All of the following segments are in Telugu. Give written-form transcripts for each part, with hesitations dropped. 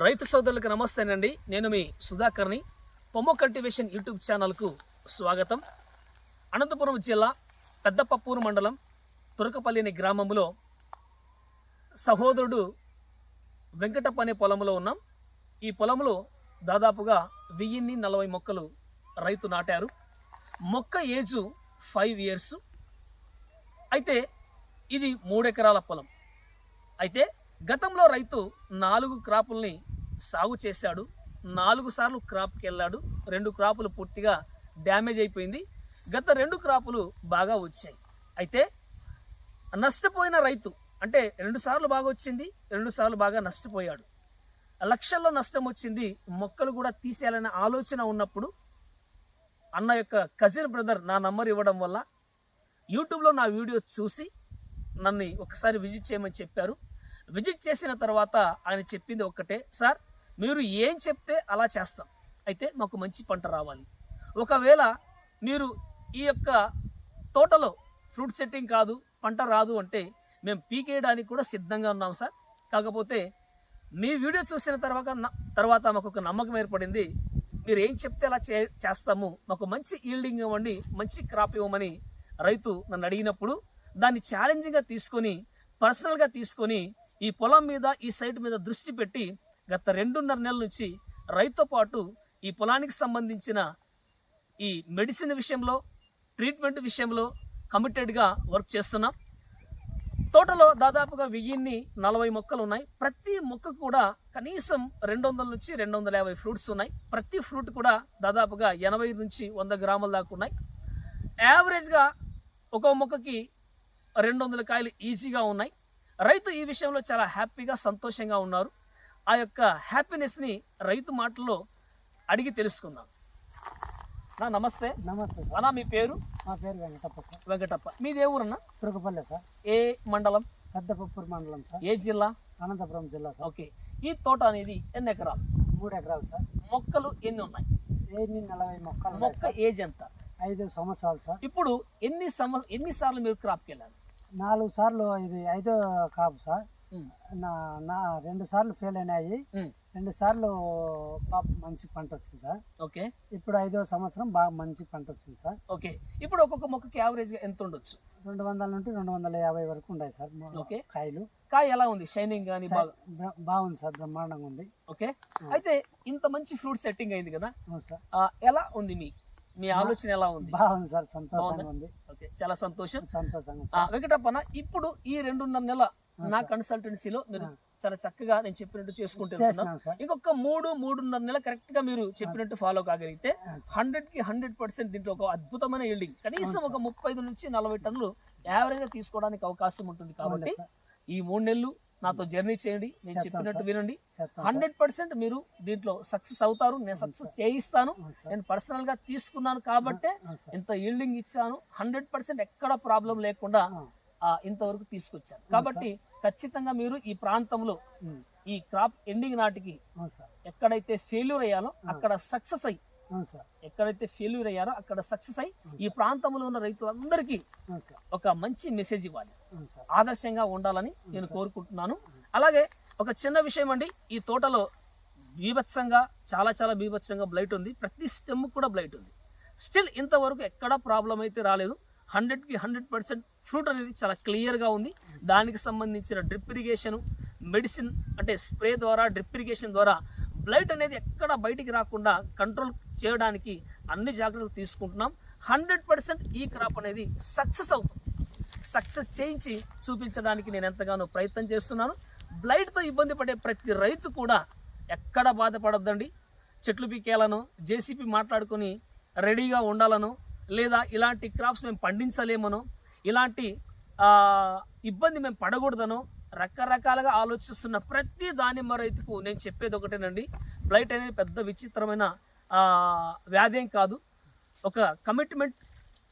రైతు సోదరులకు నమస్తేనండి. నేను మీ సుధాకర్ని. పొమ్మ కల్టివేషన్ యూట్యూబ్ ఛానల్కు స్వాగతం. అనంతపురం జిల్లా పెద్దపప్పూరు మండలం తురకపల్లి అనే గ్రామంలో సహోదరుడు వెంకటప్ప అనే పొలంలో ఉన్నాం. ఈ పొలంలో దాదాపుగా 1040 మొక్కలు రైతు నాటారు. మొక్క ఏజు 5 years. అయితే ఇది 3 ఎకరాల పొలం. అయితే గతంలో రైతు 4 క్రాపుల్ని సాగు చేశాడు. 4 సార్లు క్రాప్కి వెళ్ళాడు. 2 క్రాపులు పూర్తిగా డ్యామేజ్ అయిపోయింది. గత 2 క్రాపులు బాగా వచ్చాయి. అయితే నష్టపోయిన రైతు అంటే 2 సార్లు బాగా వచ్చింది, 2 సార్లు బాగా నష్టపోయాడు. లక్షల్లో నష్టం వచ్చింది. మొక్కలు కూడా తీసేయాలనే ఆలోచన ఉన్నప్పుడు అన్న యొక్క కజిన్ బ్రదర్ నా నంబర్ ఇవ్వడం వల్ల యూట్యూబ్లో నా వీడియో చూసి నన్ను ఒకసారి విజిట్ చేయమని చెప్పారు. విజిట్ చేసిన తర్వాత ఆయన చెప్పింది ఒక్కటే, సార్ మీరు ఏం చెప్తే అలా చేస్తాం, అయితే మాకు మంచి పంట రావాలి. ఒకవేళ మీరు ఈ యొక్క తోటలో ఫ్రూట్ సెట్టింగ్ కాదు, పంట రాదు అంటే మేము పీకేయడానికి కూడా సిద్ధంగా ఉన్నాం సార్. కాకపోతే మీ వీడియో చూసిన తర్వాత మాకు ఒక నమ్మకం ఏర్పడింది. మీరు ఏం చెప్తే అలా చేస్తాము, మాకు మంచి ఈల్డింగ్ ఇవ్వండి, మంచి క్రాప్ ఇవ్వమని రైతు నన్ను అడిగినప్పుడు దాన్ని ఛాలెంజింగ్గా తీసుకొని పర్సనల్గా తీసుకొని ఈ పొలం మీద ఈ సైట్ మీద దృష్టి పెట్టి గత 2.5 నెలల నుంచి రైతుతో పాటు ఈ పొలానికి సంబంధించిన ఈ మెడిసిన్ విషయంలో, ట్రీట్మెంట్ విషయంలో కమిటెడ్గా వర్క్ చేస్తున్నాం. తోటలో దాదాపుగా 1040 మొక్కలు ఉన్నాయి. ప్రతి మొక్క కూడా కనీసం 200 నుంచి 250 ఫ్రూట్స్ ఉన్నాయి. ప్రతి ఫ్రూట్ కూడా దాదాపుగా 80 నుంచి 100 గ్రాముల దాకా ఉన్నాయి. యావరేజ్గా ఒక్కో మొక్కకి 200 కాయలు ఈజీగా ఉన్నాయి. రైతు ఈ విషయంలో చాలా హ్యాపీగా సంతోషంగా ఉన్నారు. ఆ యొక్క హ్యాపీనెస్ని రైతు మాటల్లో అడిగి తెలుసుకుందాం. నమస్తే. నమస్తే సార్. అన్నా మీ పేరు? మా పేరు వెంకటప్ప సార్. వెంకటప్ప. మీది ఏ ఊరన్నా? తురకపల్లి సార్. ఏ మండలం? పెద్దపప్పూరు మండలం సార్. ఏ జిల్లా? అనంతపురం జిల్లా సార్. ఓకే. ఈ తోట అనేది ఎన్ని ఎకరాలు? 3 ఎకరాలు సార్. మొక్కలు ఎన్ని ఉన్నాయి? 40 మొక్కలు. మొక్క ఏజ్ ఎంత? 5 సంవత్సరాలు సార్. ఇప్పుడు ఎన్నిసార్లు మీరు క్రాప్కి వెళ్ళారు? 4 సార్లు. ఇది 5వ కాపు సార్. 2 సార్లు ఫెయిల్ అయినాయి. 2 సార్లు మంచి పంట వచ్చింది సార్. ఓకే. ఇప్పుడు 5వ సంవత్సరం బాగా మంచి పంట వచ్చింది సార్. ఓకే. ఇప్పుడు ఒక్కొక్క మొక్కకి యావరేజ్గా ఎంత ఉండొచ్చు? 200 నుండి 250 వరకు ఉన్నాయి సార్. ఓకే. కాయలు కాయ ఎలా ఉంది? షైనింగ్ కానీ బాగుంది సార్. బ్రహ్మాండంగా ఉంది. ఓకే. అయితే ఇంత మంచి ఫ్రూట్ సెట్టింగ్ అయింది కదా. అవును సార్. ఎలా ఉంది మీ ఆలోచన ఎలా ఉంది? బాగుంది సార్. సంతోషంగా ఉంది. ఓకే, చాలా సంతోషం. సంతోషంగా. వెంకటప్పన, ఇప్పుడు ఈ 2.5 నెలల నా కన్సల్టెన్సీలో మీరు చాలా చక్కగా నేను చెప్పినట్టు చేసుకుంటూ ఇంకొక 3-3.5 నెలలు కరెక్ట్ గా మీరు చెప్పినట్టు ఫాలో కాగలిగితే 100కి 100% దీంట్లో ఒక అద్భుతమైన ఈల్డింగ్ కనీసం ఒక 35 నుంచి 40 టన్నులు యావరేజ్ గా తీసుకోవడానికి అవకాశం ఉంటుంది. కాబట్టి ఈ 3 నెలలు నాతో జర్నీ చేయండి, నేను చెప్పినట్టు వినండి. 100% మీరు దీంట్లో సక్సెస్ అవుతారు. నేను సక్సెస్ చేయిస్తాను. నేను పర్సనల్ గా తీసుకున్నాను కాబట్టే ఇంత ఈల్డింగ్ ఇచ్చాను. 100% ఎక్కడ ప్రాబ్లం లేకుండా ఇంతవరకు తీసుకొచ్చాను. కాబట్టి ఖచ్చితంగా మీరు ఈ ప్రాంతంలో ఈ క్రాప్ ఎండింగ్ నాటికి ఎక్కడైతే ఫెయిల్యూర్ అయ్యాలో అక్కడ సక్సెస్ అయ్యి ఈ ప్రాంతంలో ఉన్న రైతులందరికీ ఒక మంచి మెసేజ్ ఇవ్వాలి, ఆదర్శంగా ఉండాలని నేను కోరుకుంటున్నాను. అలాగే ఒక చిన్న విషయం అండి, ఈ తోటలో బీభత్సంగా చాలా బీభత్సంగా బ్లైట్ ఉంది. ప్రతి స్టెమ్ కూడా బ్లైట్ ఉంది. స్టిల్ ఇంతవరకు ఎక్కడా ప్రాబ్లం అయితే రాలేదు. 100కి 100% ఫ్రూట్ అనేది చాలా క్లియర్గా ఉంది. దానికి సంబంధించిన డ్రిప్ ఇరిగేషన్, మెడిసిన్ అంటే స్ప్రే ద్వారా, డ్రిప్ ఇరిగేషన్ ద్వారా బ్లైట్ అనేది ఎక్కడ బయటికి రాకుండా కంట్రోల్ చేయడానికి అన్ని జాగ్రత్తలు తీసుకుంటున్నాం. 100% ఈ క్రాప్ అనేది సక్సెస్ అవుతుంది. సక్సెస్ చేయించి చూపించడానికి నేను ఎంతగానో ప్రయత్నం చేస్తున్నాను. బ్లైట్తో ఇబ్బంది పడే ప్రతి రైతు కూడా ఎక్కడ బాధపడొద్దండి. చెట్లు పీకేయాలను, జేసీపీ మాట్లాడుకొని రెడీగా ఉండాలను, లేదా ఇలాంటి క్రాప్స్ మేము పండించలేమనో, ఇలాంటి ఇబ్బంది మేము పడకూడదనో రకరకాలుగా ఆలోచిస్తున్న ప్రతి దానిమ్మ రైతుకు నేను చెప్పేది ఒకటేనండి, బ్లైట్ అనేది పెద్ద విచిత్రమైన వ్యాధేం కాదు. ఒక కమిట్మెంట్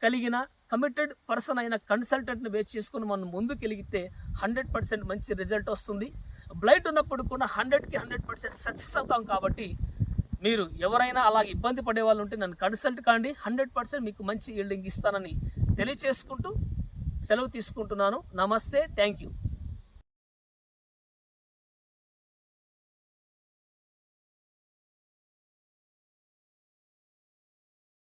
కలిగిన కమిటెడ్ పర్సన్ అయిన కన్సల్టెంట్ని బేస్ చేసుకుని మనం ముందుకెలిగితే 100% మంచి రిజల్ట్ వస్తుంది. బ్లైట్ ఉన్నప్పుడు కూడా 100కి 100% సక్సెస్ అవుతాం. కాబట్టి మీరు ఎవరైనా అలా ఇబ్బంది పడే వాళ్ళు ఉంటే నన్ను కన్సల్ట్ కాండి. 100% మీకు మంచి ఈల్డింగ్ ఇస్తానని తెలియచేసుకుంటూ సెలవు తీసుకుంటున్నాను. నమస్తే, థ్యాంక్ యూ.